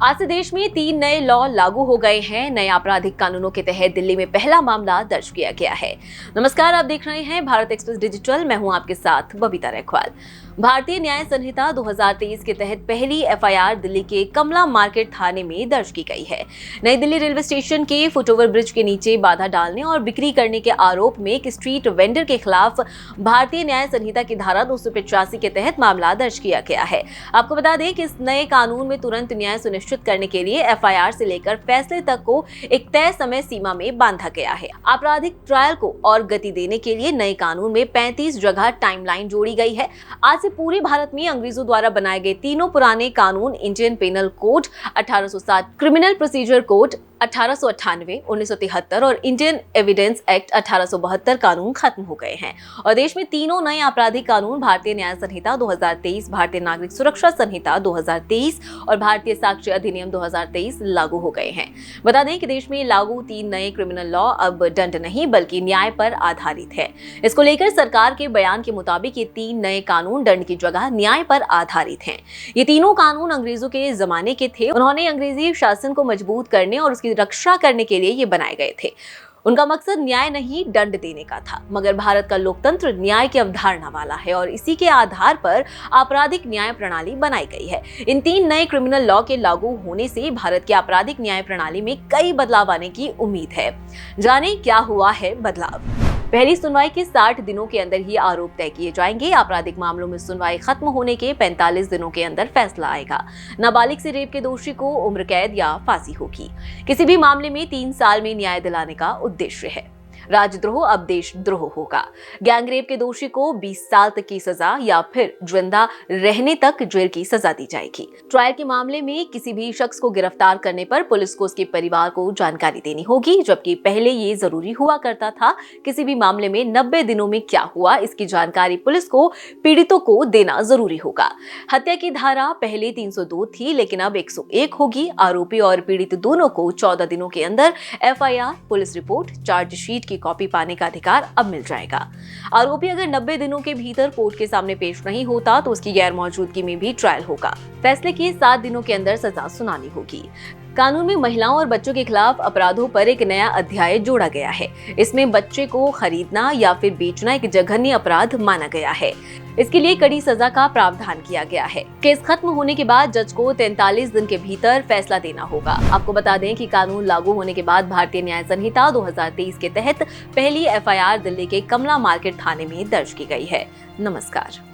आज से देश में 3 नए लॉ लागू हो गए हैं। नए आपराधिक कानूनों के तहत दिल्ली में पहला मामला दर्ज किया गया है। नमस्कार, आप देख रहे हैं भारत एक्सप्रेस डिजिटल। मैं हूं आपके साथ बबीता रखवाल। भारतीय न्याय संहिता 2023 के तहत पहली एफआईआर दिल्ली के कमला मार्केट थाने में दर्ज की गई है। नई दिल्ली रेलवे स्टेशन के फुटओवर ब्रिज के नीचे बाधा डालने और बिक्री करने के आरोप में एक स्ट्रीट वेंडर के खिलाफ भारतीय न्याय संहिता की धारा 285 के तहत मामला दर्ज किया गया है। आपको बता दें कि इस नए कानून में तुरंत न्याय सुनिश्चित करने के लिए एफआईआर से लेकर फैसले तक को एक तय समय सीमा में बांधा गया है। आपराधिक ट्रायल को और गति देने के लिए नए कानून में 35 जगह टाइमलाइन जोड़ी गई है। आज से पूरे भारत में अंग्रेजों द्वारा बनाए गए तीनों पुराने कानून, Indian penal code 1860, criminal procedure code 1898, 1973 और इंडियन एविडेंस एक्ट 1872 कानून खत्म हो गए हैं और देश में तीनों नए आपराधिक कानून भारतीय न्याय संहिता 2023, भारतीय नागरिक सुरक्षा संहिता 2023 और भारतीय साक्ष्य अधिनियम 2023 लागू हो गए हैं। बता दें कि देश में लागू 3 नए क्रिमिनल लॉ अब दंड नहीं बल्कि न्याय पर आधारित है। इसको लेकर सरकार के बयान के मुताबिक ये 3 नए कानून दंड की जगह न्याय पर आधारित हैं। ये तीनों कानून अंग्रेजों के जमाने के थे। उन्होंने अंग्रेजी शासन को मजबूत करने और उसकी रक्षा करने के लिए ये बनाए गए थे। उनका मकसद न्याय नहीं दंड देने का था, मगर भारत का लोकतंत्र न्याय की अवधारणा वाला है और इसी के आधार पर आपराधिक न्याय प्रणाली बनाई गई है। इन 3 नए क्रिमिनल लॉ के लागू होने से भारत की आपराधिक न्याय प्रणाली में कई बदलाव आने की उम्मीद है। जाने क्या हुआ है बदलाव। पहली सुनवाई के 60 दिनों के अंदर ही आरोप तय किए जाएंगे। आपराधिक मामलों में सुनवाई खत्म होने के 45 दिनों के अंदर फैसला आएगा। नाबालिग से रेप के दोषी को उम्र कैद या फांसी होगी। किसी भी मामले में 3 साल में न्याय दिलाने का उद्देश्य है। राजद्रोह अब देशद्रोह होगा। गैंगरेप के दोषी को 20 साल तक की सजा या फिर जिंदा रहने तक जेल की सजा दी जाएगी। ट्रायल के मामले में किसी भी शख्स को गिरफ्तार करने पर पुलिस को उसके परिवार को जानकारी देनी होगी, जबकि पहले ये जरूरी हुआ करता था। किसी भी मामले में 90 दिनों में क्या हुआ इसकी जानकारी पुलिस को पीड़ितों को देना जरूरी होगा। हत्या की धारा पहले 302 थी, लेकिन अब 101 होगी। आरोपी और पीड़ित दोनों को 14 दिनों के अंदर एफआईआर, पुलिस रिपोर्ट, चार्जशीट की कॉपी पाने का अधिकार अब मिल जाएगा। आरोपी अगर 90 दिनों के भीतर कोर्ट के सामने पेश नहीं होता तो उसकी गैर मौजूदगी में भी ट्रायल होगा। फैसले के 7 दिनों के अंदर सजा सुनानी होगी। कानून में महिलाओं और बच्चों के खिलाफ अपराधों पर एक नया अध्याय जोड़ा गया है। इसमें बच्चे को खरीदना या फिर बेचना एक जघन्य अपराध माना गया है। इसके लिए कड़ी सजा का प्रावधान किया गया है। केस खत्म होने के बाद जज को 43 दिन के भीतर फैसला देना होगा। आपको बता दें कि कानून लागू होने के बाद भारतीय न्याय संहिता 2023 के तहत पहली एफआईआर दिल्ली के कमला मार्केट थाने में दर्ज की गई है। नमस्कार।